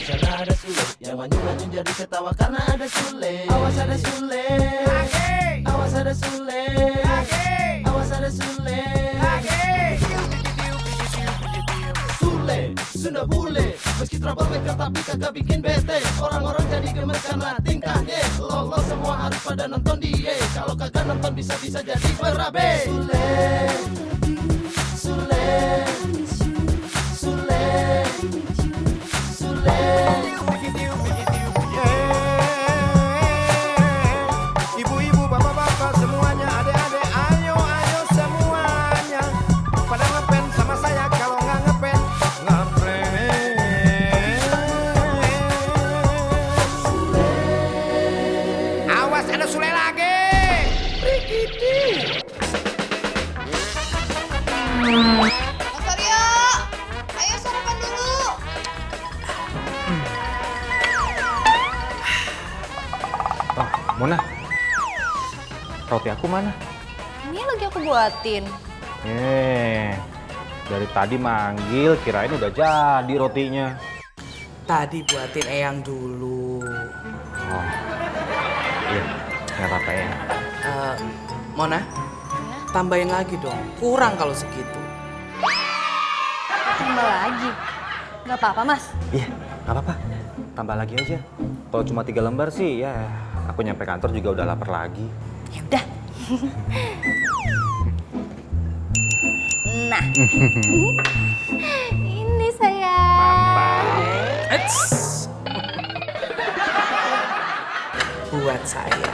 sana ada Sule, yang maju-maju jadi ketawa karena ada Sule. Awas ada Sule, awas ada Sule, awas ada Sule. Sule, Sunda bule, meski troublemaker tapi kagak bikin bete. Orang-orang jadi gemes karena tingkahnya. Lo semua harus pada nonton dia. Kalau kagak nonton bisa-bisa jadi berabe. Sule, Sule, Sule, Sule. Ibu-ibu, bapak-bapak, semuanya, adik-adik, ayo semuanya. Pada ngepen sama saya, kalau nggak ngepen, ngepen. Awas ada Sule lagi. Mas Aryo, ayo sarapan dulu. Oh, Mona. Roti aku mana? Ini lagi aku buatin. Dari tadi manggil, kirain udah jadi rotinya. Tadi buatin Eyang dulu. Oh, iya, nggak apa-apa ya. Mona, tambahin lagi dong. Kurang kalau segitu. Tambah lagi. Gak apa-apa, Mas. Iya, nggak apa-apa. Tambah lagi aja. Kalau cuma 3 lembar sih, ya aku nyampe kantor juga udah lapar lagi. Ya udah. Nah. Ini sayang. Mantap. Eits. Buat saya.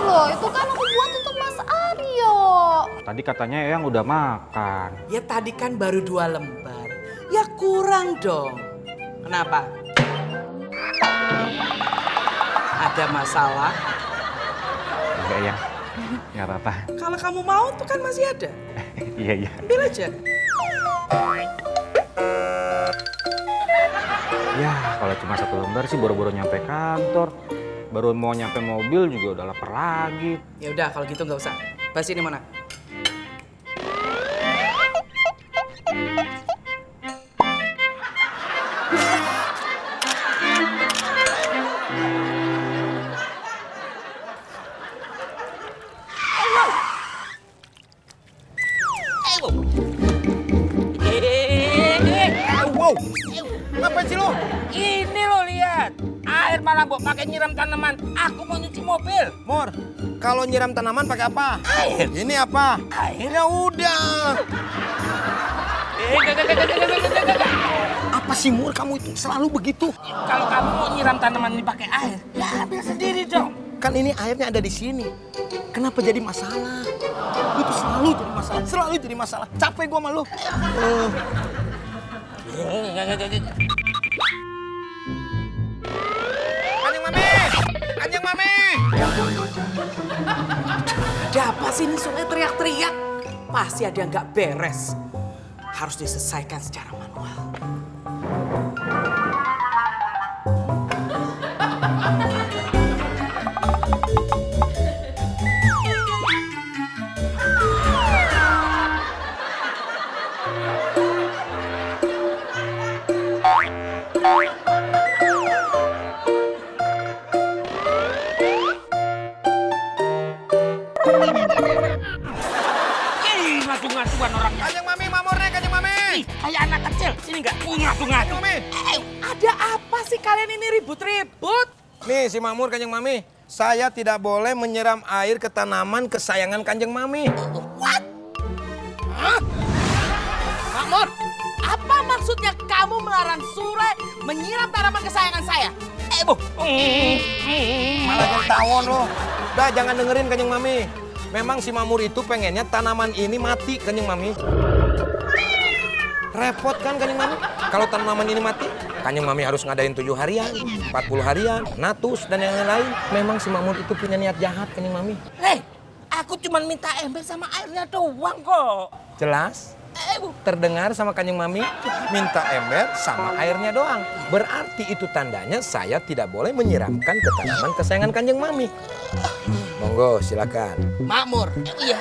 Loh, itu kan aku buat untuk Mas Aryo. Tadi katanya Eyang udah makan. Ya tadi kan baru 2 lembar. Ya kurang dong. Kenapa? Ada masalah? Enggak ya, nggak apa-apa. Kalau kamu mau tuh kan masih ada. Iya. Ambil aja. Ya, kalau cuma 1 lembar sih boro-boro nyampe kantor. Baru mau nyampe mobil juga udah lapar lagi. Ya udah kalau gitu nggak usah. Bahas ini mana? Wow, ngapain sih lo? Ini lo lihat, air malah buat pakai nyiram tanaman. Aku mau nyuci mobil. Mor, kalau nyiram tanaman pakai apa? Air. Ini apa? Air. Ya udah. Gak. Apa sih Mur, kamu itu selalu begitu? Kalau kamu mau nyiram tanaman ini pakai air, ya ambil sendiri dong. Kan ini airnya ada di sini. Kenapa jadi masalah? Itu selalu jadi masalah. Capek gua sama lu. Kanjeng Mami! Ada apa sih ini Sule teriak-teriak? Pasti ada yang nggak beres. Harus diselesaikan secara manual. Ih, ngatu-ngatuan orangnya. Kanjeng Mami, mamornya Kanjeng Mami! Ih, kayak anak kecil. Ini nggak ngatu-ngatu. Mami! Ada apa sih kalian ini ribut-ribut? Nih si Makmur Kanjeng Mami, saya tidak boleh menyiram air ke tanaman kesayangan Kanjeng Mami. What? Hah? Makmur, apa maksudnya kamu melarang Sule menyiram tanaman kesayangan saya? Bu. Malah jadi tawon loh. Udah jangan dengerin Kanjeng Mami. Memang si Makmur itu pengennya tanaman ini mati Kanjeng Mami. Repot kan Kanjeng Mami? Kalau tanaman ini mati, Kanjeng Mami harus ngadain 7 harian, 40 harian, natus, dan yang lain-lain. Memang si Makmur itu punya niat jahat Kanjeng Mami. Hei, aku cuma minta ember sama airnya doang kok. Jelas? Bu. Terdengar sama Kanjeng Mami, minta ember sama airnya doang. Berarti itu tandanya saya tidak boleh menyiramkan ke tanaman kesayangan Kanjeng Mami. Monggo, silakan. Makmur, Iya.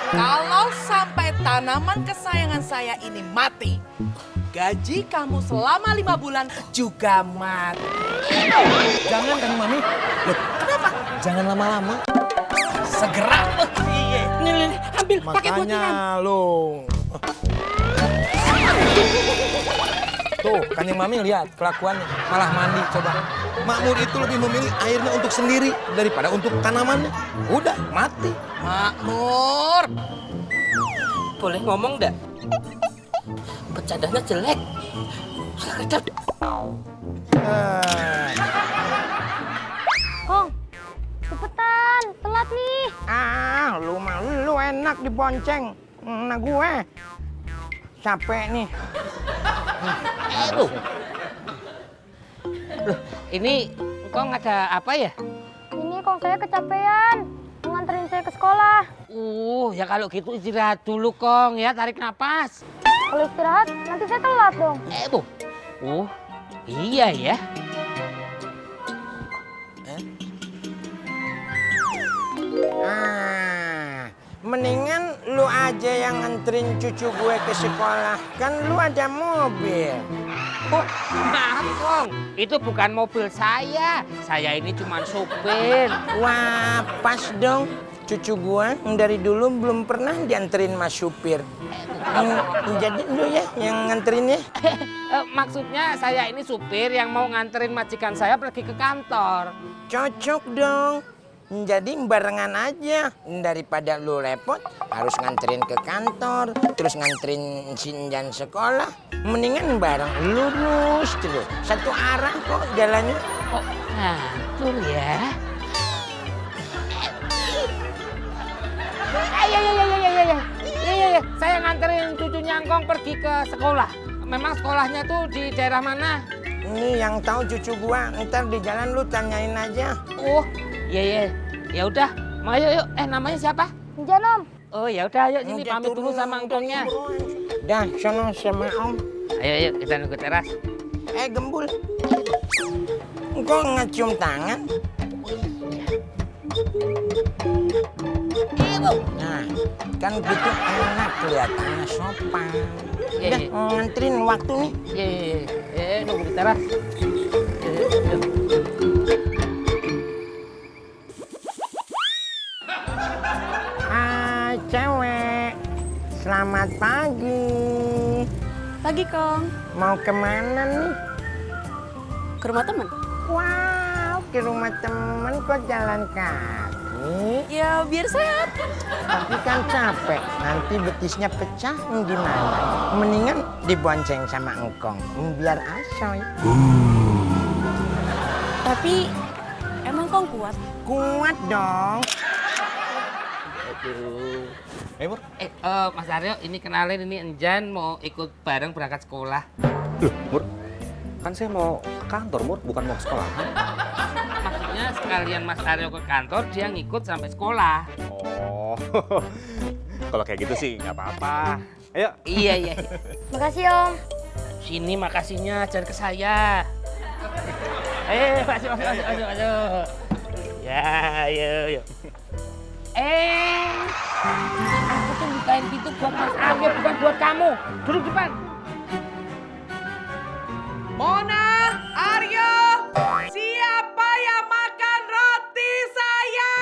kalau sampai tanaman kesayangan saya ini mati, gaji kamu selama 5 bulan juga mati. Jangan kan Mami. Loh, Kenapa? jangan lama-lama. Segera. Iya. Nih, ambil pakai buat nyiram. Makanya lo. Tuh, Kanjeng Mami lihat kelakuannya, malah mandi coba. Makmur itu lebih memilih airnya untuk sendiri daripada untuk tanamannya. Udah, mati. Makmur. Boleh ngomong nggak? Bercandanya jelek. Kecap. Kong, cepetan, telat nih. Lu mah lu enak dibonceng. Nah gue capek nih. Loh, ini Kong ada apa ya? Ini Kong saya kecapean, nganterin saya ke sekolah. Ya kalau gitu istirahat dulu Kong ya, tarik napas. Kalau istirahat, nanti saya telat dong. Iya ya. Mendingan lu aja yang nganterin cucu gue ke sekolah. Kan lu ada mobil. Maaf Kong, itu bukan mobil saya. Saya ini cuma supir. Wah, pas dong. Cucu gue dari dulu belum pernah dianterin mas supir. Jadi lu ya yang nganterin ya. Maksudnya saya ini supir yang mau nganterin majikan saya pergi ke kantor. Cocok dong. Jadi barengan aja. Daripada lu repot harus nganterin ke kantor, terus nganterin Sinjan sekolah. Mendingan bareng lurus terus. Satu arah kok jalannya. Oh, ngatur ya. Iya. Saya nganterin cucunya Ngkong pergi ke sekolah. Memang sekolahnya tuh di daerah mana? Ini yang tahu cucu gua. Ntar di jalan lu tanyain aja. Iya. Ya udah, mau yuk. Namanya siapa? Jangan Om. Oh ya udah, yuk sini Udah pamit dulu turun, sama Ngkongnya. Dah, sono sama Om. Ayo kita nunggu teras. Gembul. Kok ngecium tangan? Nah, kan gitu enak kelihatannya sopan. Udah, nganterin waktu nih. Iya, nunggu di teras. Cewek, selamat pagi. Pagi, Kong. Mau kemana nih? Ke rumah temen? Wow, ke rumah temen kok jalan kaki? Ya, biar sehat. Tapi kan capek, nanti betisnya pecah gimana? Mendingan dibonceng sama engkong, biar asoy. Tapi, emang Kong kuat? Kuat dong. Mur. Mas Aryo, ini kenalin, ini Enjan mau ikut bareng berangkat sekolah. Loh, Mur, kan saya mau ke kantor, Mur, bukan mau ke sekolah. Maksudnya sekalian Mas Aryo ke kantor, dia ngikut sampai sekolah. Oh, kalau kayak gitu sih nggak apa-apa. Ayo. Iya. Makasih Om. Sini makasihnya, jangan ke saya. Masuk. Ya, yuk. Aku tuh bukain pintu buat Mas Aryo, bukan buat kamu. Duduk depan. Mona, Aryo, siapa yang makan roti saya?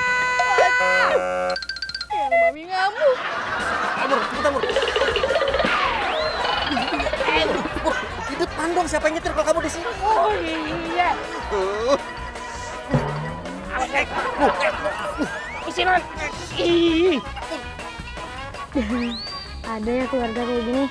Mami ngamuk. Di depan dong, siapa yang nyetir kalau kamu di sini? Oh iya. Isiran. Ada ya keluarga kayak gini.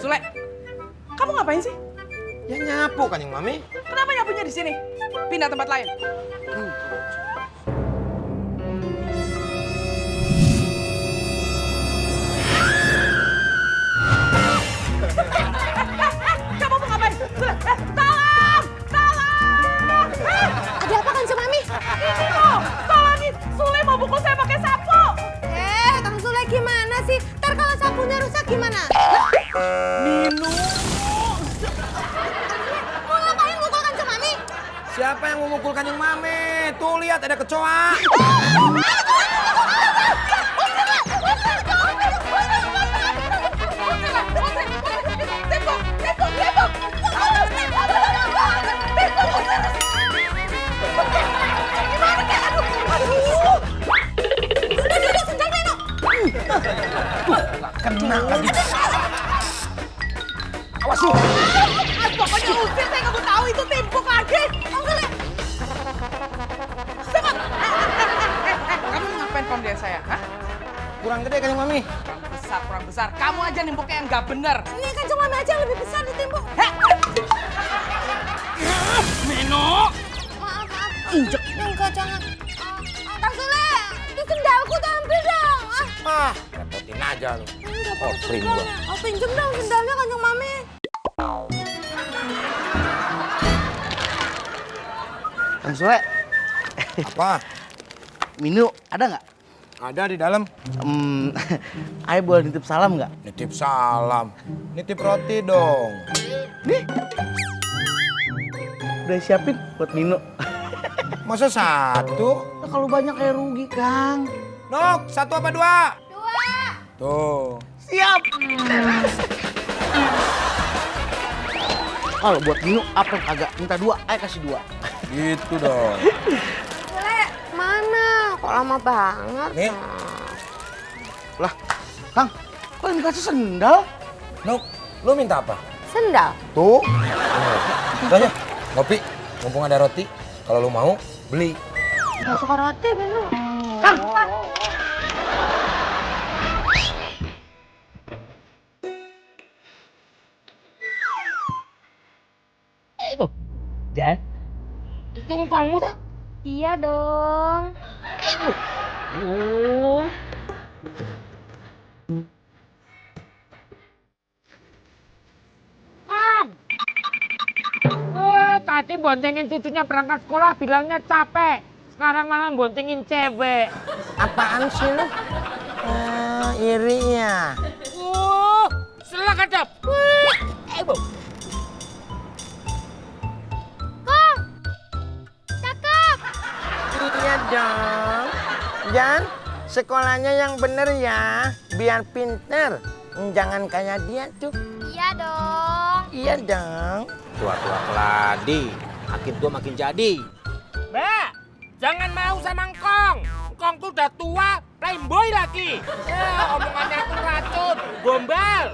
Sule, kamu ngapain sih? Ya nyapu Kanjeng Mami. Kenapa nyapunya di sini? Pindah tempat lain. Kamu mau ngapain? Sule, tolong! Tolong! Ada apa kan sama Mami? Ini loh, tolongin. Sule mau pukul saya gimana? Nino. Mau ngapain mukul Kanjeng Mami? Siapa yang mau mukul Kanjeng Mami? Tuh lihat ada kecoa. Kena lagi. Awas lu. Pokoknya usir, saya nggak mau tahu itu timpuk lagi. Kamu ngapain pom dia saya? Hah? Kurang gede Kanjeng Mami. Kurang besar. Kamu aja nimpuknya yang nggak bener. Ini Kanjeng Mami aja yang lebih besar ditimbuk. Meno. Maaf. Injek. Enggak, jangan. Kang Sule, itu sendalku tuh ambil dong. Repotin aja lu. Enggak Oh, apa-apa prim sendalnya. gua. Pinjem dong sendalnya Kanjeng Mami. Kang Sule, Apa? Minu ada nggak? Ada di dalam. Ayo boleh nitip salam nggak? Nitip salam. Nitip roti dong. Udah siapin buat Minu. Masa satu? Nah, kalau banyak kayak rugi, Kang. Nok, satu apa dua? Dua. Tuh. Siap. Kalau buat Minu apa kagak? Minta dua, ayo kasih dua. Gitu dong. Sule, mana? Kok lama banget? Nih, Lah, Kang, kok yang dikasih sendal? Nok, lu minta apa? Sendal? Tuh. Udah ya, ngopi. Mumpung ada roti. Kalau lu mau, beli. Gak suka roti, Minu. Kang. Dan itu kamu dah. Iya dong. Tadi boncengin cucunya berangkat sekolah bilangnya capek. Sekarang malah boncengin cewek. Apaan sih lu? Iri ya. Selak hadap. Kong, cakep. Iya dong. Jan, sekolahnya yang bener ya, biar pinter. Jangan kayak dia tuh. Iya dong. Iya dong. Tua-tua keladi, makin tua makin jadi. Mbak, jangan mau sama Engkong. Engkong tuh udah tua, playboy lagi. Ya, omongannya tuh racun, gombal.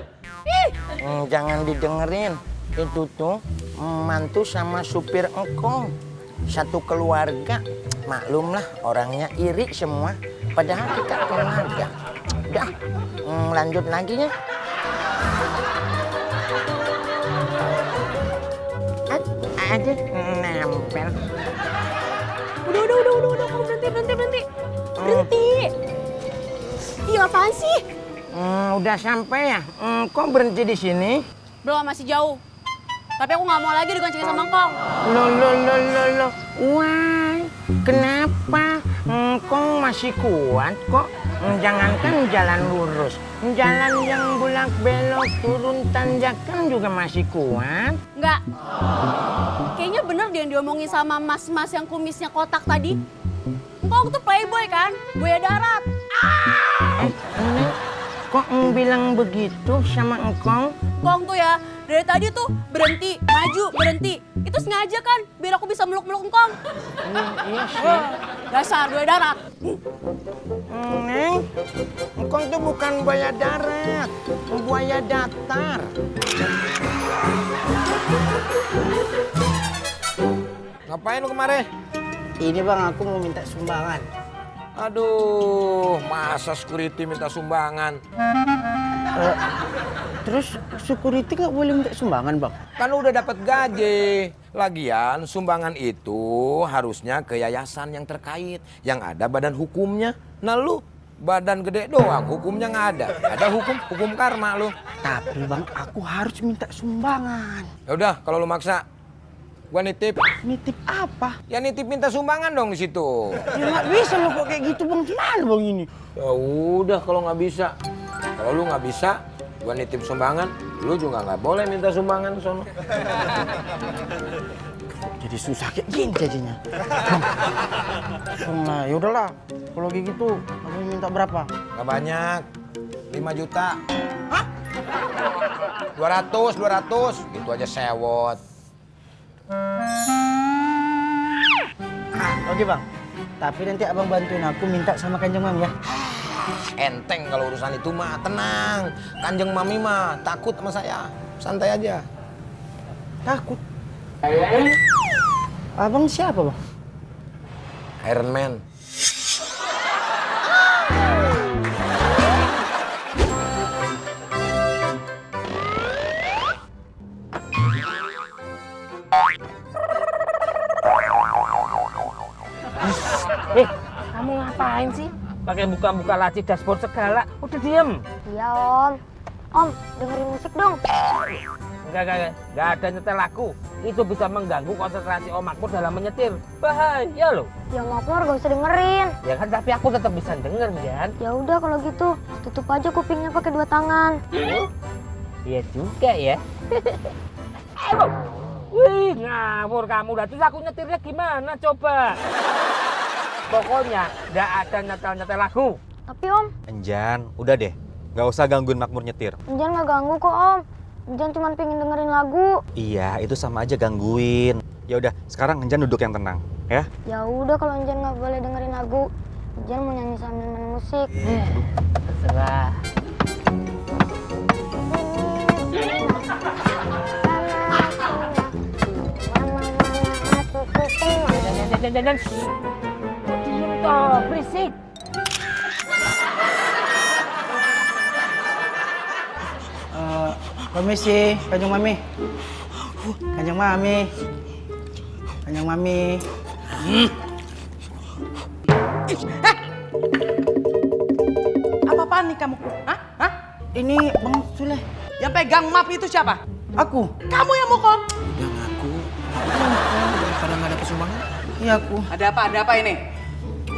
Jangan didengerin. Itu tuh mantu sama supir engkong. Satu keluarga. Maklum lah orangnya iri semua. Padahal kita keluarga. Udah, lanjut lagi ya. Aduh, nempel. Udah, kamu berhenti. Berhenti. Iya, apaan sih? Udah sampai ya? Kok berhenti di sini? Belum, masih jauh. Tapi aku nggak mau lagi digoncengin sama Engkong. Loh. Wah, kenapa? Engkong masih kuat kok. Jangankan jalan lurus, jalan yang bolak belok turun tanjakan juga masih kuat. Nggak. Kayaknya bener dia yang diomongin sama mas-mas yang kumisnya kotak tadi. Engkong tuh playboy kan? Buaya darat. Neng, kok bilang begitu sama engkong? Engkong tuh ya, dari tadi tuh berhenti, maju, berhenti. Itu sengaja kan, biar aku bisa meluk-meluk Engkong. Iya sih. Dasar buaya darat. Neng, engkong tuh bukan buaya darat, buaya datar. Ngapain lu kemarin? Ini bang, aku mau minta sumbangan. Aduh, masa security minta sumbangan? Terus security nggak boleh minta sumbangan bang? Kan udah dapat gaji. Lagian sumbangan itu harusnya ke yayasan yang terkait, yang ada badan hukumnya. Nah lu badan gede doang, hukumnya nggak ada. Ada hukum karma lu. Tapi bang, aku harus minta sumbangan. Ya udah, kalau lu maksa, gua nitip. Nitip apa? Ya nitip minta sumbangan dong di situ. Ya nggak bisa loh kok kayak gitu bang, gimana bang ini? Ya udah kalau nggak bisa. Kalau lu nggak bisa, Gua nitip sumbangan, lu juga nggak boleh minta sumbangan sono. Jadi susah kayak gini jadinya. Nah, yaudahlah. Kalau gitu, kamu minta berapa? Nggak banyak, 5 juta. Hah? 200, gitu aja sewot. Oke bang, tapi nanti abang bantuin aku minta sama Kanjeng Mami ya. Enteng kalau urusan itu mah, tenang. Kanjeng Mami mah takut sama saya, santai aja. Takut? Abang siapa bang? Iron Man. Kamu ngapain sih? Pakai buka-buka laci dashboard segala. Udah diem. Iya om. Om, dengerin musik dong. Enggak ada nyetel lagu. Itu bisa mengganggu konsentrasi Om Makmur dalam menyetir. Bahaya loh. Ya Om Makmur gak usah dengerin. Ya kan, tapi aku tetap bisa denger, Jan. Ya udah kalau gitu, tutup aja kupingnya pakai 2 tangan. Iya juga ya. Wih, ngawur kamu. Terus aku nyetirnya gimana coba? Pokoknya nggak ada nyetel-nyetel lagu. Tapi Om, Enjan, udah deh. Nggak usah gangguin Makmur nyetir. Enjan gak ganggu kok Om. Enjan cuma pengen dengerin lagu. Iya, itu sama aja gangguin. Ya udah, sekarang Enjan duduk yang tenang, ya. Ya udah kalau Enjan nggak boleh dengerin lagu, Enjan mau nyanyi sambil main musik. Terserah. Dan. Diem toh, berisik. Permisi, Kanjeng Mami. Kanjeng Mami. Kanjeng Mami. Apa-apaan nih kamu? Hah? Ini Bang Sule. Yang pegang map itu siapa? Aku. Kamu yang mukul. Udah ngaku. Daripada nggak ada kesumbangan. Iya aku. Ada apa ini?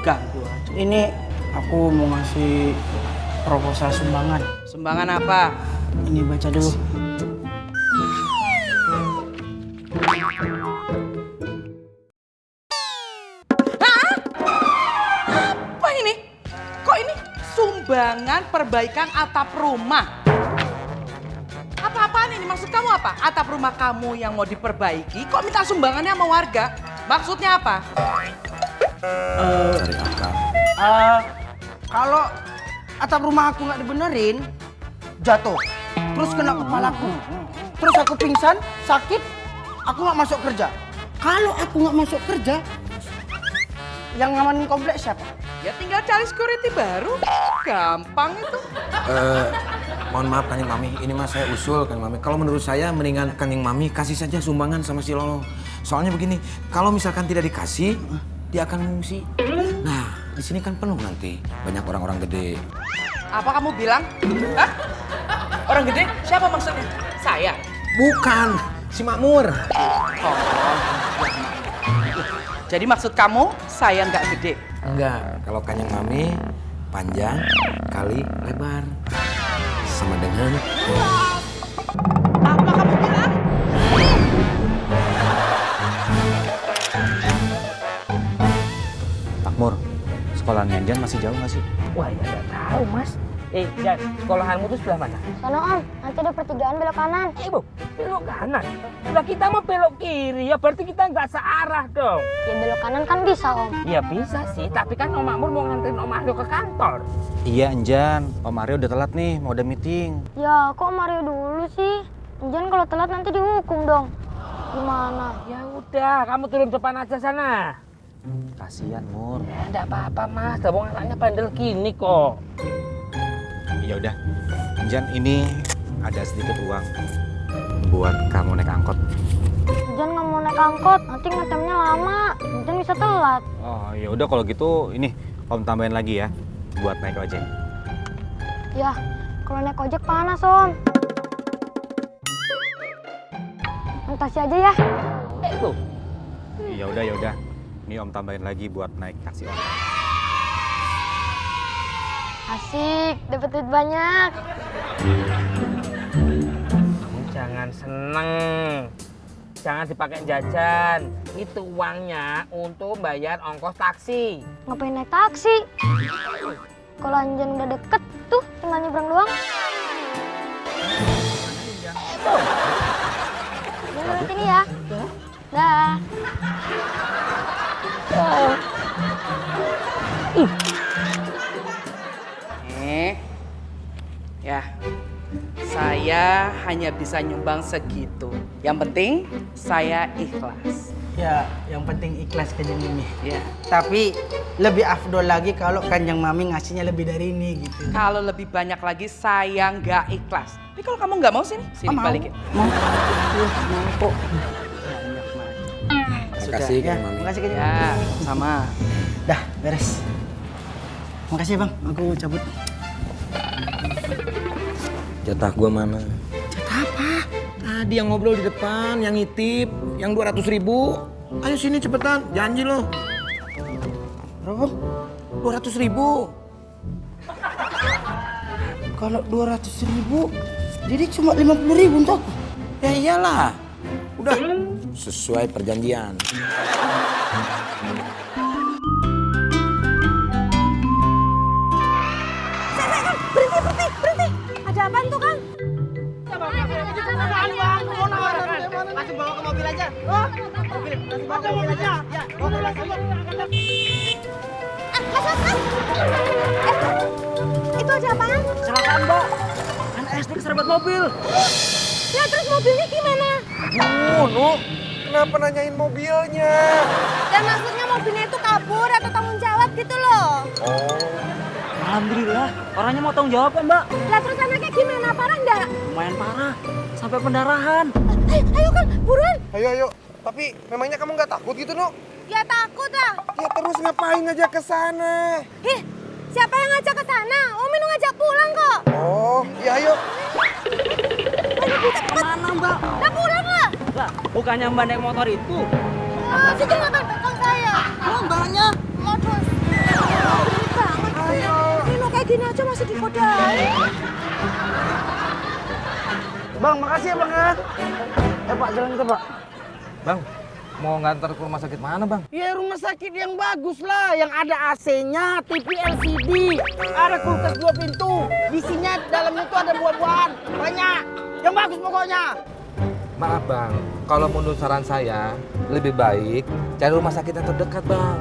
Ganggu aja. Ini aku mau ngasih proposal sumbangan. Sumbangan apa? Ini baca dulu. Apa ini? Kok ini sumbangan perbaikan atap rumah? Apa-apaan ini? Maksud kamu apa? Atap rumah kamu yang mau diperbaiki, kok minta sumbangannya sama warga? Maksudnya apa? Cari akal. Kalau atap rumah aku nggak dibenerin, jatuh. Terus kena kepalaku. Terus aku pingsan, sakit, aku nggak masuk kerja. Kalau aku nggak masuk kerja, yang ngamanin kompleks siapa? Ya tinggal cari security baru. Gampang itu. Mohon maaf Kanjeng Mami, ini mas saya usul Kanjeng Mami. Kalau menurut saya mendingan Kanjeng Mami kasih saja sumbangan sama si Lolo. Soalnya begini, kalau misalkan tidak dikasih, dia akan mengungsi. Nah, di sini kan penuh nanti, banyak orang-orang gede. Apa kamu bilang? Hah? Orang gede? Siapa maksudnya? Saya? Bukan, si Makmur. Jadi maksud kamu saya nggak gede? Enggak, kalau Kanjeng Mami panjang kali lebar. Sama dengan Apa kamu bilang? Makmur, sekolahan Enjan masih jauh nggak sih? Wah, ya nggak tahu mas. Jan, sekolahanmu tuh sebelah mana? Sana Om, nanti ada pertigaan belok kanan. Bu, belok kanan. Udah kita mau belok kiri, ya berarti kita nggak searah dong. Ya belok kanan kan bisa Om. Ya bisa sih, tapi kan Om Makmur mau nganterin Om Aryo ke kantor. Iya Enjan, Om Aryo udah telat nih, mau ada meeting. Ya kok Mario dulu sih? Enjan kalau telat nanti dihukum dong. Gimana? Ya udah, kamu turun depan aja sana. Kasian Mur. Ya enggak apa-apa mas, gabung anaknya bandel gini kok. Ya udah, Enjan ini ada sedikit uang buat kamu naik angkot. Enjan nggak mau naik angkot, nanti ngetemnya lama. Enjan bisa telat. Oh ya udah kalau gitu ini Om tambahin lagi ya buat naik ojek. Ya, kalau naik ojek panas Om. Naik taksi aja ya. Tuh. Ya udah. Ini Om tambahin lagi buat naik taksi Om. Asik, dapat duit banyak. Jangan seneng. Jangan dipakai jajan. Itu uangnya untuk bayar ongkos taksi. Ngapain naik taksi? Kalau Anjan udah deket tuh, tinggal nyebrang doang. Udah ini ya. Dah. Ya, saya hanya bisa nyumbang segitu. Yang penting saya ikhlas. Ya, yang penting ikhlas Kanjeng Mimi. Ya. Tapi lebih afdol lagi kalau Kanjeng Mami ngasihnya lebih dari ini gitu. Kalau lebih banyak lagi saya nggak ikhlas. Tapi kalau kamu nggak mau sini Mau. balikin. Mau kok. Banyak banget. Makasih Ya, Kang Mami. makasih Kanjeng. Ya, sama. Dah, beres. Makasih Bang, aku cabut. Jatah gua mana? Jatah apa? Tadi yang ngobrol di depan, yang ngitip, yang 200.000. Ayo sini cepetan, janji lo. Berapa? 200.000. Kalau 200.000, jadi cuma 50.000 untuk aku. Ya iyalah. Udah sesuai perjanjian. Berhenti. Ada apaan tuh, Kang? Langsung bawa ke mobil aja. Oh, mobil. Langsung bawa ke mobil aja. Ya, bawa ke mobil. Itu ada apaan? Kecelakaan, Mbak. Anak SD keserempet mobil. Ya terus mobilnya gimana? Nu, kenapa nanyain mobilnya? Dan maksudnya mobilnya itu kabur atau tanggung jawab gitu loh. Alhamdulillah, orangnya mau tanggung jawab kan, Mbak? Lah terus anaknya gimana? Parah enggak? Lumayan parah, sampai pendarahan. Ayo Kang, buruan. Ayo. Tapi memangnya kamu nggak takut gitu, No? Ya takut ah. Ya terus ngapain ngajak ke sana? Ih, siapa yang ngajak ke sana? Umi nu ngajak pulang kok. Oh, ya ayo. Kemana, Mbak? Udah pulang lah. Lah, bukannya Mbak naik motor itu? Situ ngapain belakang saya? Mbaknya. Modus. Ini banget sih. Nino kayak gini aja masih digodain. Bang, makasih ya, Bang ya. Pak, jalan kita, Pak. Bang, mau ngantar ke rumah sakit mana, Bang? Ya rumah sakit yang bagus lah, yang ada AC-nya, TV LCD, ada kulkas 2 pintu, isinya dalamnya itu ada buah-buahan, banyak, yang bagus pokoknya. Maaf, Bang. Kalau menurut saran saya, lebih baik cari rumah sakit yang terdekat, Bang.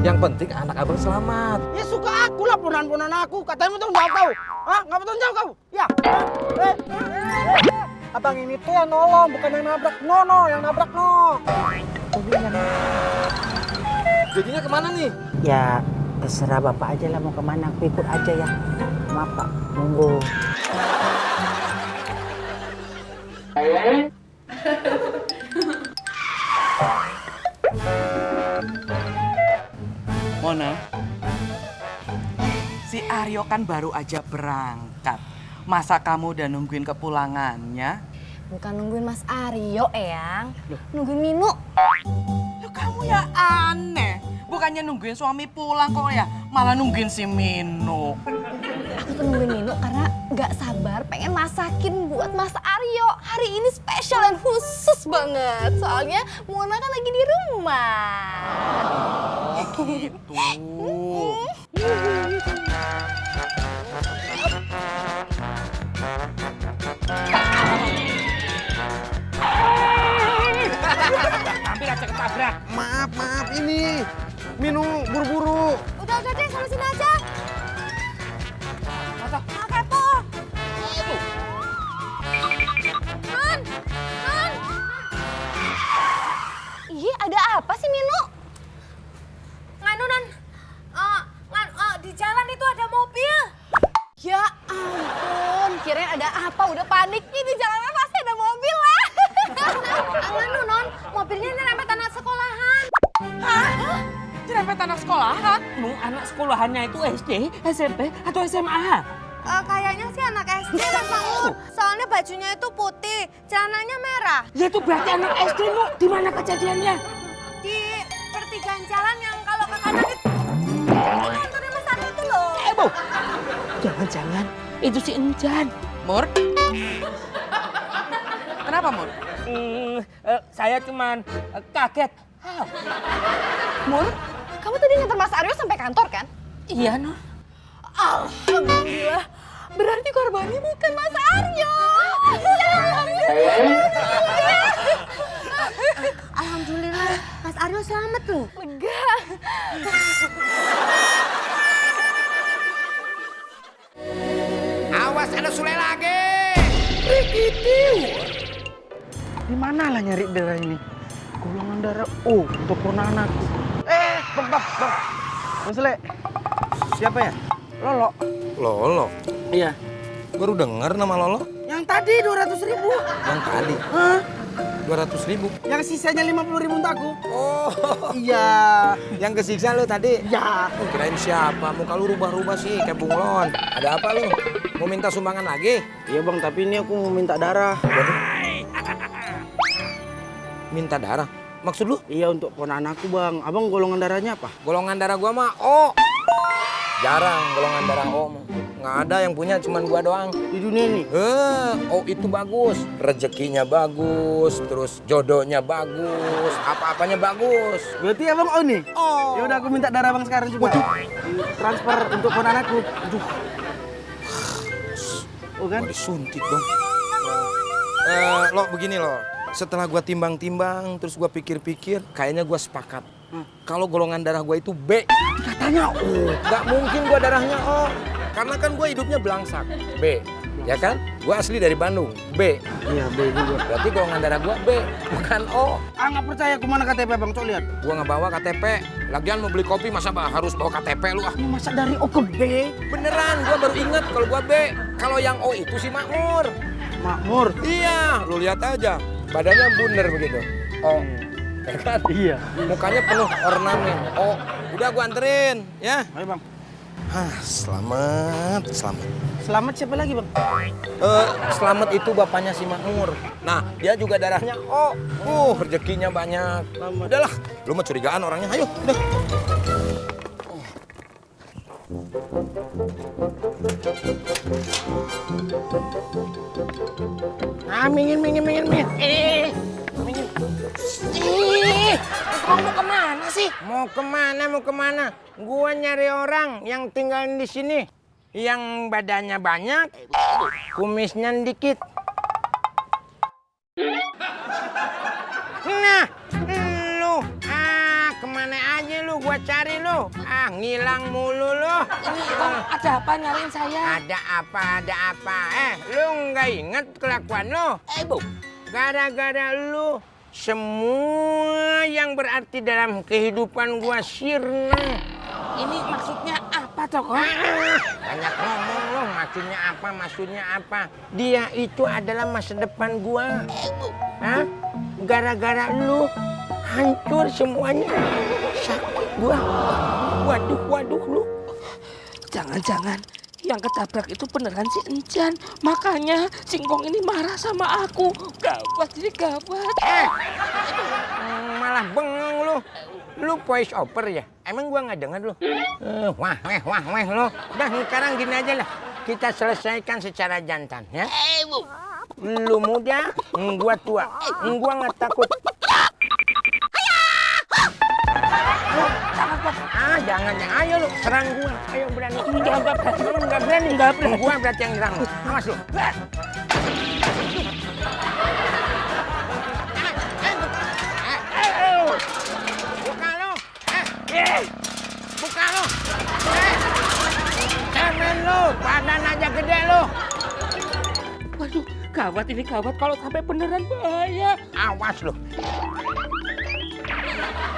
Yang penting anak abang selamat. Ya suka aku lah, ponan-ponan aku, katanya mau tanggung jawab kau. Hah, nggak mau tanggung jawab kau? Ya. Abang ini tuh yang nolong, bukan yang nabrak. No, yang nabrak no. Jadinya kemana nih? Ya, terserah Bapak aja lah mau kemana, aku ikut aja ya. Maaf Pak, nunggu. Mona, si Aryo kan baru aja berangkat. Masa kamu udah nungguin kepulangannya? Bukan nungguin Mas Aryo, Eyang. Nungguin Minu. Loh, kamu ya aneh. Bukannya nungguin suami pulang kok ya, malah nungguin si Minu. Aku tuh nungguin Minu karena nggak sabar pengen masakin buat Mas Aryo. Hari ini spesial dan khusus banget. Soalnya Mona kan lagi di rumah. Gitu. Hampir aja ketabrak. Maaf, ini. Minu, buru-buru. Udah deh, sama sini aja. Masa? Nggak kepo. Non. Ih, ada apa sih Minu? Nganu, Non. Di jalan itu ada mobil. Ya ampun, kirain ada apa? Udah panik nih, di jalanan pasti ada mobil lah. Nganu, Non. Mobilnya nyerempet anak sekolahan. Hah? Nyerempet anak sekolahan? Anak sekolahannya itu SD, SMP, atau SMA? Kayaknya sih anak SD Mas Mangun. Soalnya bajunya itu putih, celananya merah. Ya itu berarti anak SD, Nu. Di mana kejadiannya? Di pertigaan jalan yang kalau ke kanan itu kantornya Mas Andi itu loh. Bu, jangan-jangan itu si Enjan. Mur? Kenapa, Mur? Saya cuman kaget. Mur, kamu tadi nganter Mas Aryo sampai kantor kan? Iya, Non. Alhamdulillah, berarti korbannya bukan Mas Aryo. Alhamdulillah, Mas Aryo selamat loh. Lega. Awas ada Sule lagi. Di mana lah nyari darah ini? Golongan darah O untuk ponakan aku. Bang. Bang Sule. Siapa ya? Lolo. Lolo. Iya. Baru dengar nama Lolo. Yang tadi 200.000. Yang tadi. Hah? 200.000. Yang sisanya 50.000 untuk aku. Oh, Iya. yang kesiksa lu tadi. Ya. Kirain siapa? Muka lu rubah-rubah sih kayak bunglon. Ada apa lu? Mau minta sumbangan lagi? Iya bang, tapi ini aku mau minta darah. Minta darah? Maksud lu? Iya untuk ponakan aku bang. Abang golongan darahnya apa? Golongan darah gua mah O. Jarang golongan darah O mah. Nggak ada yang punya, cuman gua doang. Di dunia ini? O itu bagus. Rezekinya bagus, terus jodohnya bagus, apa-apanya bagus. Berarti abang O nih? Oh. Ya udah aku minta darah bang sekarang juga. Transfer untuk ponakan aku. Aduh. Oh kan? Gua disuntik dong. Lo begini lo. Setelah gua timbang-timbang, terus gua pikir-pikir, kayaknya gua sepakat. Kalau golongan darah gua itu B. Katanya O. Nggak mungkin gua darahnya O. Karena kan gua hidupnya belangsak. B. Ya kan? Gua asli dari Bandung. B. Iya B juga. Berarti golongan darah gua B, bukan O. Nggak percaya aku mana KTP bang, coba lihat. Gua nggak bawa KTP. Lagian mau beli kopi masa harus bawa KTP lu ah. Ini masa dari O ke B? Beneran, gua baru inget kalau gua B. Kalau yang O itu si Makmur. Makmur. Iya, lu lihat aja. Badannya bundar begitu. O. Ya kan? Iya. Mukanya penuh ornamen. O. Udah gua anterin, ya. Ayo bang. Selamat. Selamat siapa lagi bang? Selamat itu bapaknya si Makmur. Nah, dia juga darahnya O. Rezekinya banyak. Udahlah, lu mah curigaan orangnya. Ayo, udah. Minggir. Kau mau kemana sih? Mau kemana? Gua nyari orang yang tinggal di sini. Yang badannya banyak, kumisnya dikit. Nah, lu. Kemana aja lu? Gua cari lu. Ngilang mulu lu. Ini Kong ada apa nyariin saya? Ada apa? Lu nggak inget kelakuan lu? Bu. Gara-gara lu, semua yang berarti dalam kehidupan gua sirna. Ini maksudnya apa toh, Kong? Banyak ngomong lu, maksudnya apa? Dia itu adalah masa depan gua. Hah? Gara-gara lu, hancur semuanya. Sakit gua. Waduh lu. Jangan-jangan yang ketabrak itu beneran si Encan. Makanya Singkong ini marah sama aku. Gawat. Malah bengong lu. Lu voice over ya? Emang gua nggak dengar lu? Wah lu. Udah sekarang gini aja lah. Kita selesaikan secara jantan ya. Lu muda, gua tua. Gua nggak takut. Jangan. Ayo lu, serang gua. Ayo berani. Enggak berani. Gua berarti yang nyerang lu. Awas lu. Buka lu. Cemen lu, badan aja gede lu. Waduh, gawat kalau sampai beneran bahaya. Awas lu.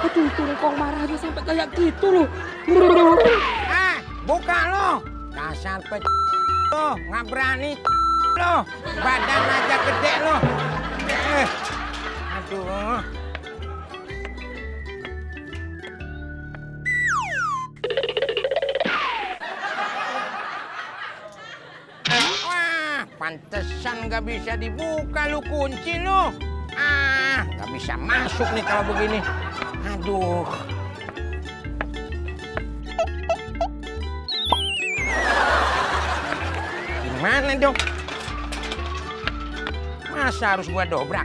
Aduh, itu Kong marahnya sampai kayak gitu loh. Buka lu. Dasar lu, nggak berani lu. Badan aja gede lu. Aduh. Pantesan nggak bisa dibuka lu, kunci lu. Nggak bisa masuk nih kalau begini. Aduh. Gimana dong? Masa harus gua dobrak?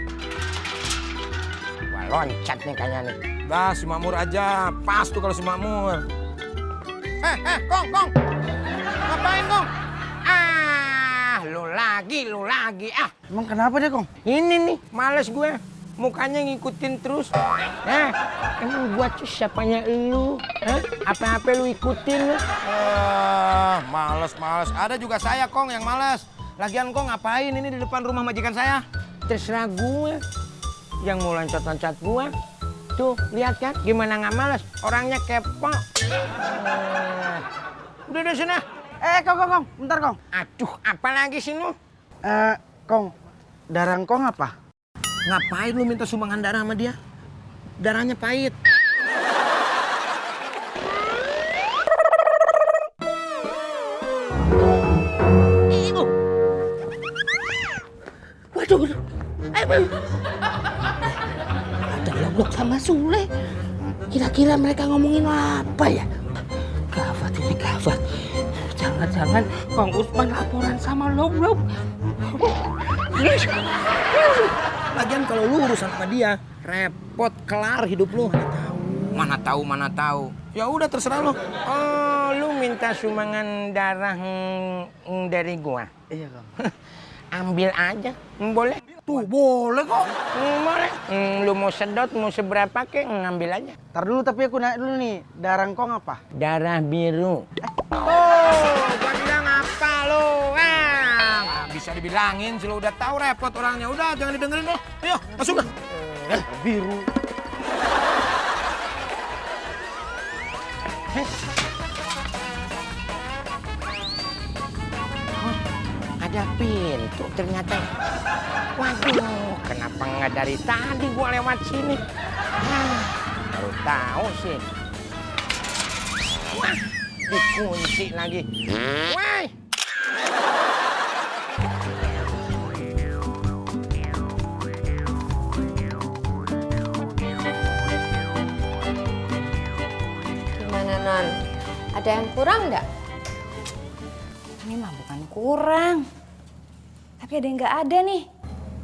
Gua loncat nih kayaknya nih. Dah si Makmur aja, pas tuh kalau si Makmur. Kong. Ngapain, Kong? Ah, lu lagi. Ah, Emang kenapa deh, Kong? ini nih, males gue. Mukanya ngikutin terus. Emang gua tuh siapanya lu? Apa-apa lu ikutin lu? Males. Ada juga saya Kong yang males. Lagian Kong ngapain ini di depan rumah majikan saya? Terserah gue. Yang mau loncat-loncat gue. Tuh, lihat kan gimana nggak males? Orangnya kepo. Udah sana. Kong. Bentar, Kong. Aduh, apa lagi sih lu? Kong. Darah Kong apa? Ngapain lu minta sumbangan darah sama dia? Darahnya pahit. Waduh. Ada Lok sama Sule. Kira-kira mereka ngomongin apa ya? Gawat ini gawat. Jangan-jangan Kang Usman laporan sama Lok. Lagian kalau lu urusan sama dia, repot kelar hidup lu. Mana tahu. Ya udah terserah lu. Oh, lu minta sumbangan darah dari gua? Iya, Kong. Ambil aja, boleh? Tuh, boleh kok. Boleh. Lu mau sedot, mau seberapa kek, ngambil aja. Ntar dulu tapi aku nanya dulu nih, darah Kong apa? Darah biru. Gua bilang apa lu? Nggak bisa dibilangin sih lu udah tahu repot orangnya. Udah jangan didengerin lu. Ayo, masuk dah. Biru. Ada pintu ternyata. Waduh, kenapa nggak dari tadi gua lewat sini? Baru tahu sih. Wah, dikunci lagi. Wah. Gimana, Non? Ada yang kurang nggak? Ini mah bukan kurang. Tapi ada yang nggak ada nih.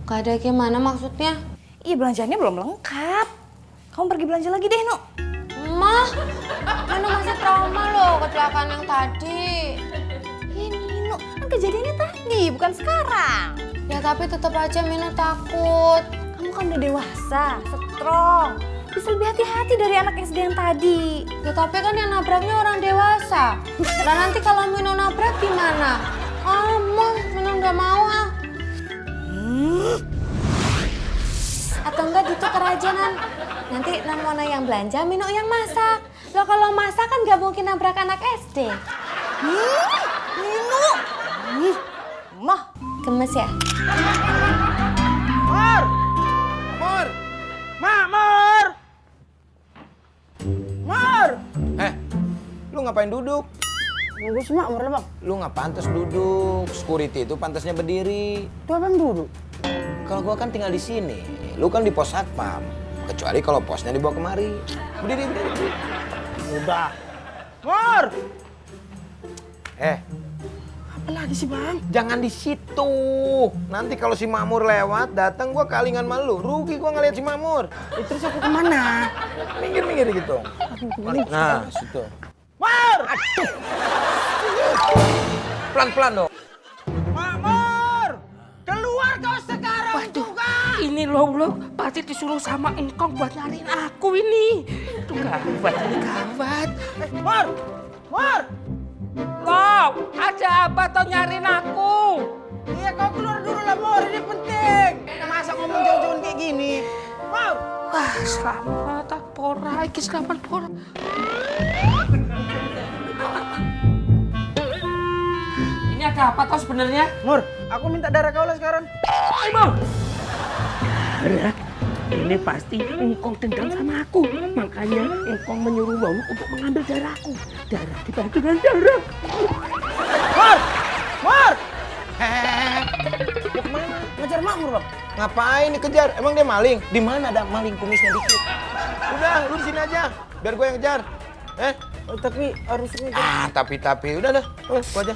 Gak ada gimana maksudnya? Iya, belanjaannya belum lengkap. Kamu pergi belanja lagi deh, Nuk. Mah, Mino masih trauma loh kecelakaan yang tadi. Ini, Nuk, kan kejadiannya tadi, bukan sekarang. Ya tapi tetap aja Mino takut. Kamu kan udah dewasa, strong. Bisa lebih hati-hati dari anak SD yang tadi. Ya tapi kan yang nabraknya orang dewasa. Dan nanti kalau Mino nabrak gimana? Mah, Mino nggak mau ah. Atau enggak ditukar aja, Nan. Nanti Nan Mona yang belanja, Mino yang masak. Loh kalau masak kan nggak mungkin nabrak anak SD. Mino! Mah, Gemes ya? Mor! Lu ngapain duduk? Nunggu semua, Mor, Bang. Lu nggak pantas duduk. Security itu pantasnya berdiri. Tuh abang duduk. Kalau gua kan tinggal di sini. Lu kan di pos satpam. Kecuali kalau posnya dibawa kemari. Berdiri. Udah. Mor! Apa lagi sih, Bang? Jangan di situ. Nanti kalau si Makmur lewat, datang gua kalingan malu. Rugi gua ngeliat si Makmur. Terus aku kemana? Minggir gitu. Nah, situ. Mor! Pelan-pelan dong. Makmur! Keluar kau sekarang juga! Ini lo pasti disuruh sama engkong buat nyariin aku ini. Tuh gawat, ini gawat. Mor! Kong, ada apa toh nyariin aku? Iya, kau keluar dulu lah, Mor. Ini penting. Masa ngomong jauh-jauh kayak gini? Mor! Wah, selamat pora, iki selamat pora. Ini ada apa toh sebenarnya? Mor, aku minta darah kau lah sekarang. Ayo, darah? Ini pasti engkong dendam sama aku. Makanya engkong menyuruh Wong untuk mengambil darahku. Darah dibantu dengan darah. Mor! Mau kemana? Ngejar Makmur, Bang. Ngapain dikejar? Emang dia maling? Di mana ada maling kumisnya dikit? Udah, lu di sini aja. Biar gue yang ngejar. Tapi harus ngejar. Tapi. Udah dah. Gua aja.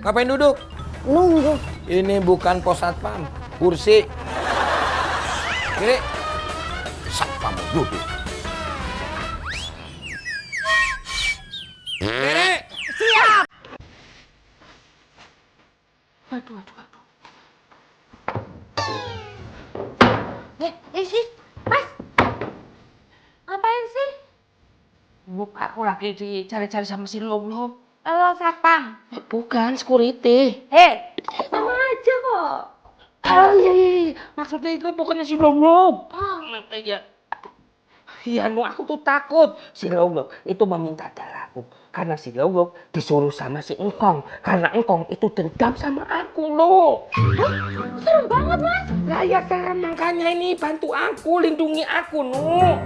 Ngapain duduk? Nunggu. Ini bukan pos satpam, kursi. Kiri. Satpam duduk. Kiri. Siap. Waduh. Sih, Mas. Ngapain sih? Aku lagi dicari-cari sama si Lolo. Lo satpam? Bukan, security. Sama aja kok. Oh iya. Maksudnya itu pokoknya si Lolo. Iya, aku tuh takut. Si Lolo itu meminta darahku. Karena si Lolo disuruh sama si Engkong. Karena Engkong itu dendam sama aku, lo. Serem banget, Mas. Lah ya serem, makanya ini bantu aku, lindungi aku, Nu.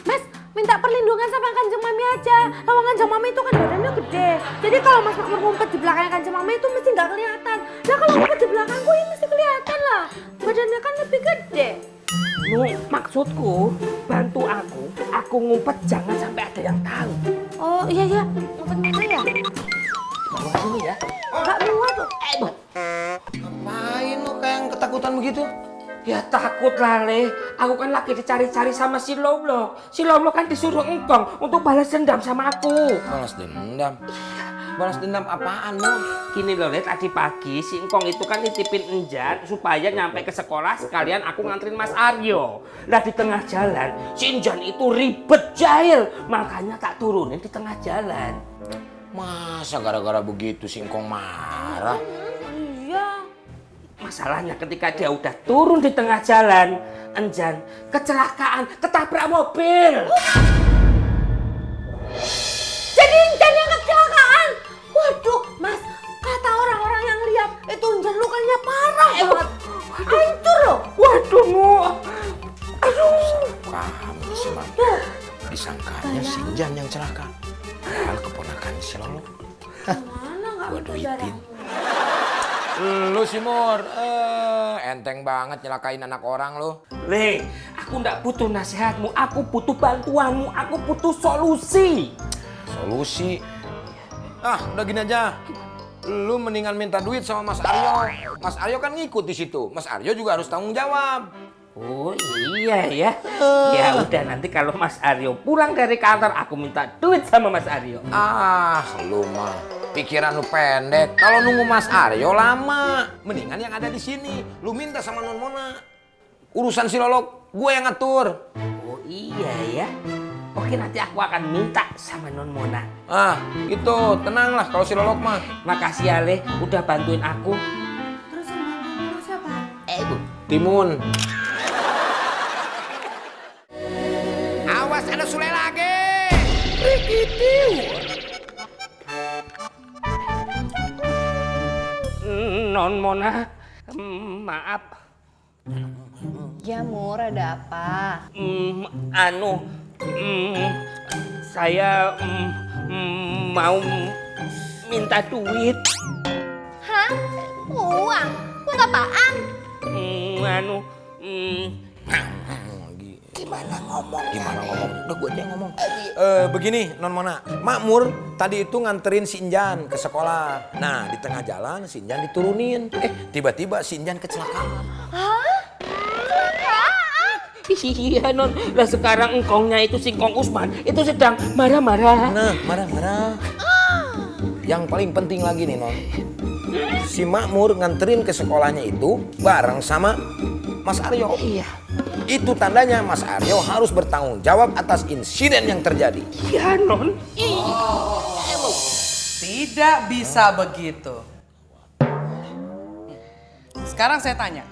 Mas, minta perlindungan sama Kanjeng Mami aja. Kalau Kanjeng Mami itu kan badannya gede. Jadi kalau Mas Makmur ngumpet di belakangnya Kanjeng Mami itu mesti nggak kelihatan. Nah kalau ngumpet di belakangku ini mesti kelihatan lah. Badannya kan lebih gede. Nu, maksudku bantu aku ngumpet jangan sampai ada yang tahu. Oh iya, ngumpet mana ya? Bawa sini ya. Nggak muat loh. Ngapain lu kayak yang ketakutan begitu? Ya takut lah, Le. Aku kan lagi dicari-cari sama si Lolo. Si Lolo kan disuruh Engkong untuk balas dendam sama aku. Balas dendam. Balas dendam apaan lu? Gini loh, Le, tadi pagi si Engkong itu kan nitipin Enjan supaya nyampe ke sekolah sekalian aku nganterin Mas Aryo. Nah di tengah jalan, si Enjan itu ribet jahil. Makanya tak turunin di tengah jalan. Masa gara-gara begitu Singkong marah? Iya. Masalahnya ketika dia udah turun di tengah jalan, Enjan kecelakaan, ketabrak mobil. Jadi Enjan yang kecelakaan. Waduh, Mas, kata orang-orang yang lihat itu Enjan lukanya parah banget. Hancur loh. Waduh, Nu. Aduh. Kamu sih, Mam. Disangkanya si Jan yang celaka. Padahal keponakan si Lolo. Mana nggak Gua minta darah? duitin. Lu sih, Mur. Enteng banget nyelakain anak orang lu. Le, aku nggak butuh nasihatmu, aku butuh bantuanmu, aku butuh solusi. Solusi? Ah, udah gini aja. Lu mendingan minta duit sama Mas Aryo. Mas Aryo kan ngikut di situ. Mas Aryo juga harus tanggung jawab. Oh iya ya. Ya udah nanti kalau Mas Aryo pulang dari kantor aku minta duit sama Mas Aryo. Ah, lu mah pikiran lu pendek. Kalau nunggu Mas Aryo lama. Mendingan yang ada di sini. Lu minta sama Non Mona. Urusan si Lolo gue yang ngatur. Oh iya ya. Oke nanti aku akan minta sama Non Mona. Ah, gitu. Tenanglah kalau si Lolok mah. Makasih ya Le, udah bantuin aku. Terus yang bantuin lu siapa? Timun. Awas ada Sule lagi. Non Mona, maaf. Ya Mur, ada apa? Saya mau minta duit. Hah? Uang? Uang apaan? Gimana ngomong? Udah gue aja yang ngomong. Begini, Non Mona. Makmur tadi itu nganterin si Injan ke sekolah. Nah, di tengah jalan si Injan diturunin. Tiba-tiba si Injan kecelakaan. Hah? Kecelakaan? Iya Non, lah sekarang engkongnya itu Singkong Usman itu sedang marah-marah. Nah, marah-marah. Yang paling penting lagi nih Non. Si Makmur nganterin ke sekolahnya itu bareng sama Mas Aryo. Iya. Itu tandanya Mas Aryo harus bertanggung jawab atas insiden yang terjadi. Iya Non. Tidak bisa begitu. Sekarang saya tanya,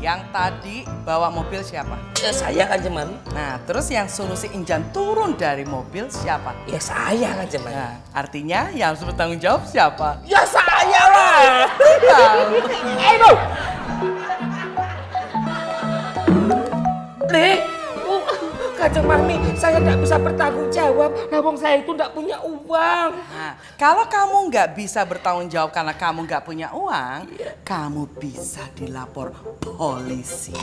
yang tadi bawa mobil siapa? Saya kan Mami. Nah, terus yang suruh si Injan turun dari mobil siapa? Ya saya kan Mami. Nah, artinya yang harus bertanggung jawab siapa? Ya saya lah. Ayo, Le, Kak Kanjeng Mami, saya nggak bisa bertanggung jawab. Lawang saya itu nggak punya uang. Nah, kalau kamu nggak bisa bertanggung jawab karena kamu nggak punya uang, kamu bisa dilapor polisi.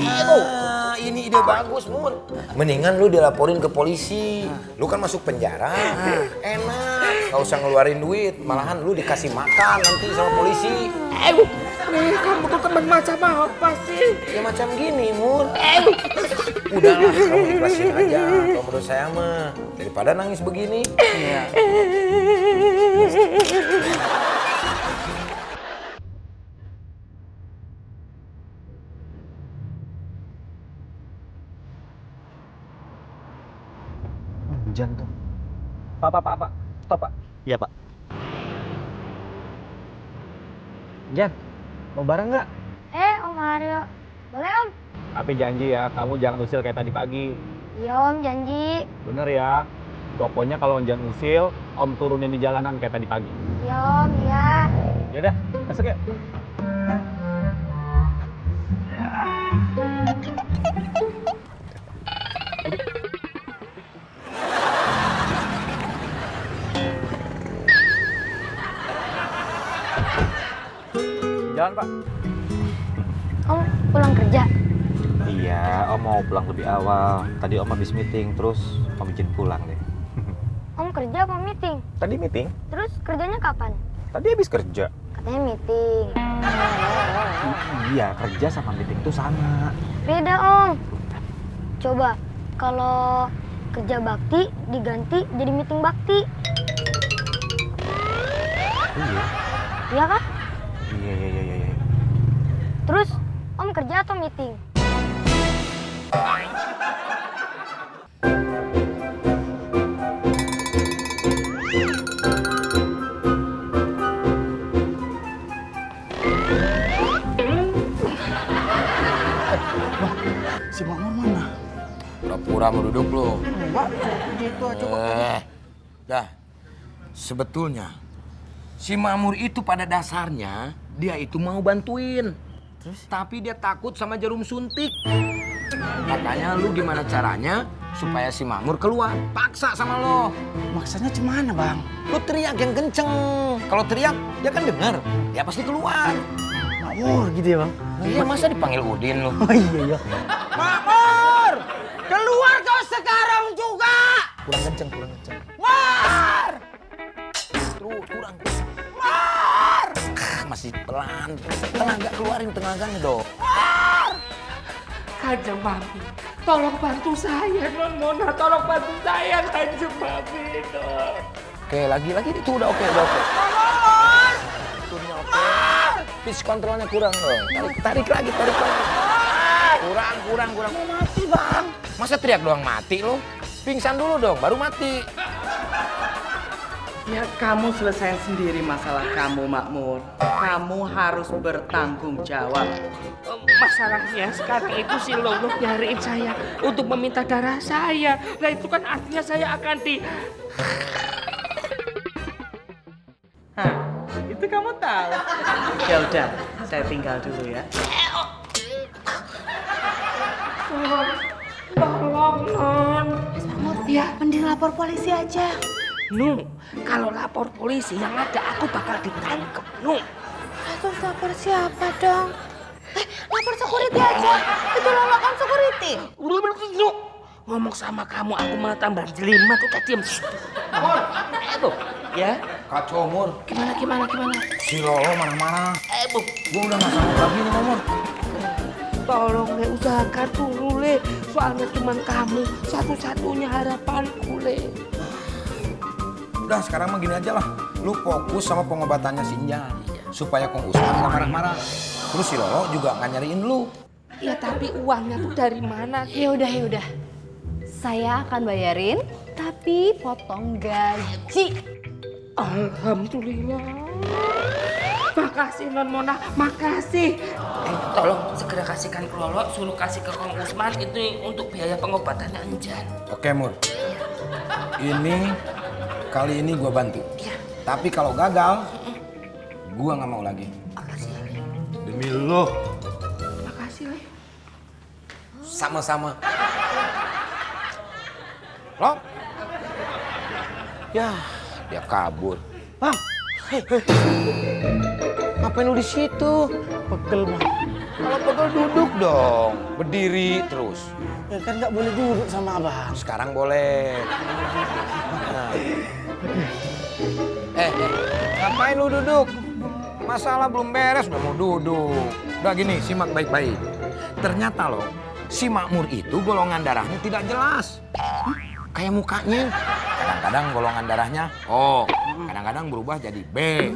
Ah, ini ide bagus, Mur. Mendingan lu dilaporin ke polisi. Lu kan masuk penjara. Enak. Gak usah ngeluarin duit. Malahan lu dikasih makan nanti sama polisi. Kamu tuh teman macam apa sih? Ya macam gini, Mur. Udahlah, kamu ikhlasin aja. Kalau menurut saya mah, daripada nangis begini. Iya. Jantung. Pak. Stop, Pak. Iya, Pak. Jan, mau bareng nggak? Om Aryo. Boleh, Om? Tapi janji ya, kamu jangan usil kayak tadi pagi. Iya, Om, janji. Bener ya? Pokoknya kalau jangan usil, Om turunin di jalanan kayak tadi pagi. Iya, Om, ya. Yaudah, masuk ya. Jalan, Pak. Om pulang kerja. Iya, Om mau pulang lebih awal. Tadi Om habis meeting, terus Om izin pulang deh. Om kerja apa meeting? Tadi meeting? Terus kerjanya kapan? Tadi habis kerja. Katanya meeting. Iya, kerja sama meeting itu sama. Beda, Om. Coba kalau kerja bakti diganti jadi meeting bakti. Iya. Iya kan? Iya. Terus Om kerja atau meeting? Si Makmur mana? Pura-pura mau duduk lu. Enggak, gitu aja. Dah, sebetulnya si Makmur itu pada dasarnya dia itu mau bantuin. Tapi dia takut sama jarum suntik. Makanya lu gimana caranya supaya si Makmur keluar? Paksa sama lo. Maksudnya gimana, Bang? Lu teriak yang kenceng. Kalau teriak dia kan dengar. Dia pasti keluar. Makmur gitu ya, Bang? Iya, masa dipanggil Udin lu? Oh iya. Makmur! Keluar kau sekarang juga! Kurang kenceng. Mar! Kurang. Mar! Masih pelan. Tenaga keluarin tenaganya dong. Kanjeng Mami, tolong bantu saya, Non Mona. Tolong bantu saya, Kanjeng Mami, dong. Oke, lagi itu udah oke. Makmur! Turunnya oke. Pitch kontrolnya kurang dong. Tarik lagi. Kurang. Mau mati, Bang. Masa teriak doang mati lo? Pingsan dulu dong, baru mati. Ya kamu selesaiin sendiri masalah kamu, Makmur. Kamu harus bertanggung jawab. Masalahnya sekarang itu si Lolo nyariin saya untuk meminta darah saya. Nah itu kan artinya saya akan Hah, itu kamu tahu? Ya udah, saya tinggal dulu ya. Tolong, Non. Mas Makmur, ya mending lapor polisi aja. Nu, kalau lapor polisi yang ada aku bakal ditangkap, Nu. Terus lapor siapa dong? Lapor security aja. Itu Lolo kan security. Nu, ngomong sama kamu aku malah tambah jelimet. Udah diem. Mur, itu, ya. Kacau, Mur. Gimana? Si Lolo marah-marah. Gua udah gak sanggup lagi nih, Mur. Tolong Le, usahakan dulu Le. Soalnya cuman kamu satu-satunya harapanku Le. Udah, sekarang mah gini aja lah. Lu fokus sama pengobatannya si Injan. Supaya Kong Usman gak marah-marah. Terus si Lolo juga gak nyariin lu. Ya tapi uangnya tuh dari mana? Ya udah. Saya akan bayarin, tapi potong gaji. Alhamdulillah. Makasih Non Mona, makasih. Tolong segera kasihkan ke Lolo, suruh kasih ke Kong Usman itu untuk biaya pengobatannya Enjan. Oke, Mur. Kali ini gua bantu. Iya. Tapi kalau gagal, gua nggak mau lagi. Makasih ya Le. Demi lo. Makasih Le. Sama-sama. Lok. Ya, dia kabur. Bang, Ngapain lu di situ? pegel bang. Kalau pegel duduk dong, berdiri terus. Ya kan nggak boleh duduk sama abang. Sekarang boleh. Nah. Ngapain lu duduk? Masalah belum beres udah mau duduk. Udah gini, simak baik-baik. Ternyata loh, si Makmur itu golongan darahnya tidak jelas. Kayak mukanya. Kadang-kadang golongan darahnya O, kadang-kadang berubah jadi B,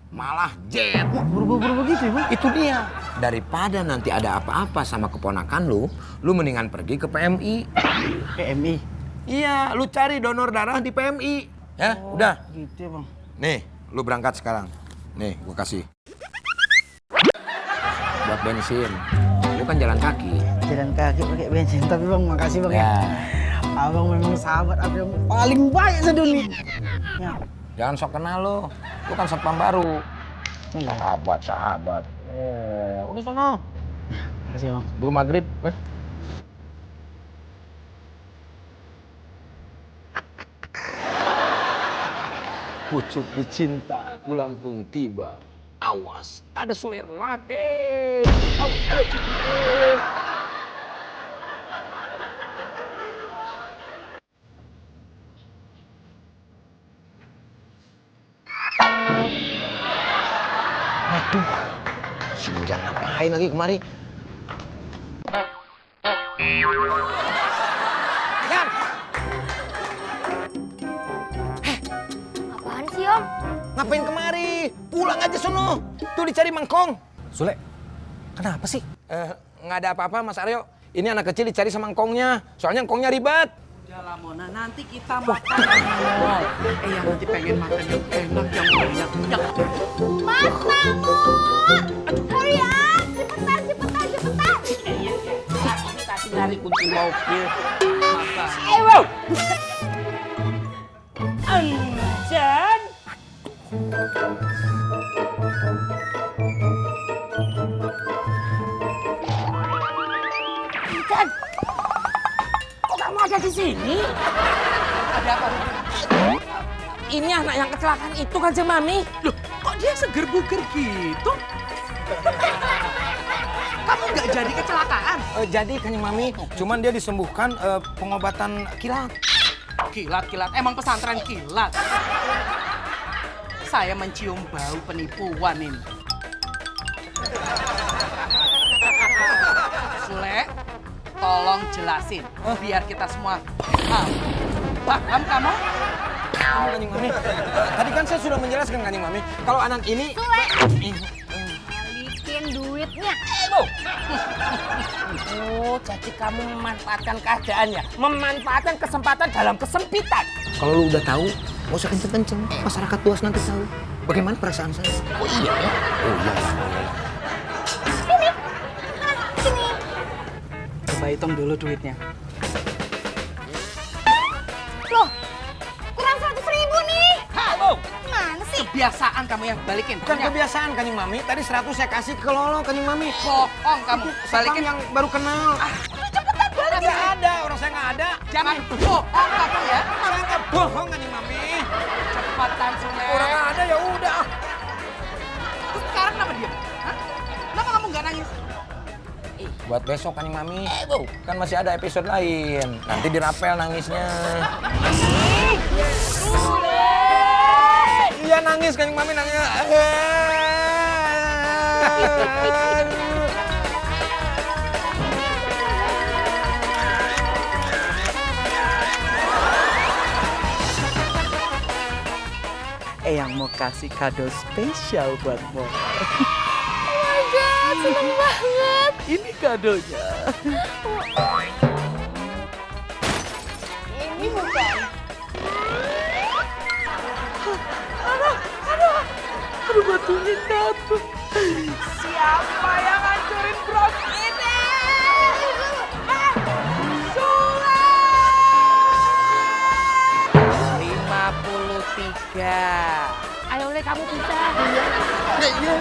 malah Z. Berubah-berubah gitu ya bang? Itu dia. Daripada nanti ada apa-apa sama keponakan lu mendingan pergi ke PMI. PMI. Iya, lu cari donor darah di PMI. Ya, udah. Gitu ya bang. Nih, lu berangkat sekarang. Nih, gua kasih. Buat bensin. Lu kan jalan kaki. Jalan kaki pakai bensin, tapi bang makasih bang ya. Abang memang sahabat aku yang paling baik sedunia. Ya. Jangan sok kenal lu. Lu kan satpam baru. Sahabat. Udah sono. Makasih bang. Belum maghrib. Pucuk dicinta, pulang pun tiba. Awas, ada suler lagi. Aduh, Sinjan ngapain lagi kemari? Kan? Apaan sih, Om? Ngapain kemari? Pulang aja sono. Tuh dicari Mangkong. Sule, kenapa sih? Nggak ada apa-apa Mas Aryo. Ini anak kecil dicari sama Ngkongnya. Soalnya Ngkongnya ribet. Udahlah Mona, nanti kita makan di mall. Ya nanti pengen makan yang enak, yang banyak. Mas Makmur! Hurry up! Cepetan! Ini tadi nyari kunci mobil. Anjan. Kan? Kok kamu ada di sini? Ada apa? Ini anak yang kecelakaan itu kan Mami. Loh, kok dia seger buger gitu? Kamu nggak jadi kecelakaan? Jadi kan Mami, cuman dia disembuhkan pengobatan kilat. Kilat, emang pesantren kilat. Saya mencium bau penipuan ini. Sule, tolong jelasin biar kita semua paham. Paham kamu? Kanjeng Mami, tadi kan saya sudah menjelaskan Kanjeng Mami, kalau anak ini... Sule! Balikin duitnya. Oh, jadi kamu memanfaatkan keadaan ya? Memanfaatkan kesempatan dalam kesempitan. Kalau lu udah tahu, nggak usah kenceng-kenceng. Masyarakat luas nanti tahu. Bagaimana perasaan saya? Oh iya ya? Oh iya. Sini. Coba hitung dulu duitnya. Loh, kurang 100.000 nih. Halo! Gimana sih? Kebiasaan kamu yang balikin. Bukan kebiasaan Kanjeng Mami, tadi 100 saya kasih ke Lolo Kanjeng Mami. Bohong kamu. Balikin yang baru kenal. Cepetan balikin. Nggak ada, orang saya nggak ada. Jangan bohong kamu ya. Saya nggak bohong Kanjeng Mami. Cepetan Sule. Orang nggak ada ya udah. Terus sekarang kenapa dia? Hah? Kenapa kamu nggak nangis? Buat besok Kanjeng Mami. Kan masih ada episode lain. Nanti dirapel nangisnya. Iya nangis Kanjeng Mami nangis. Yang mau kasih kado spesial buat Mo. Oh my God, seneng banget. Ini kadonya. Ini bukan. Aduh batunya jatuh. Siapa yang hancurin bros ini? Sule! 53. Ayo Le, kamu bisa. Iya.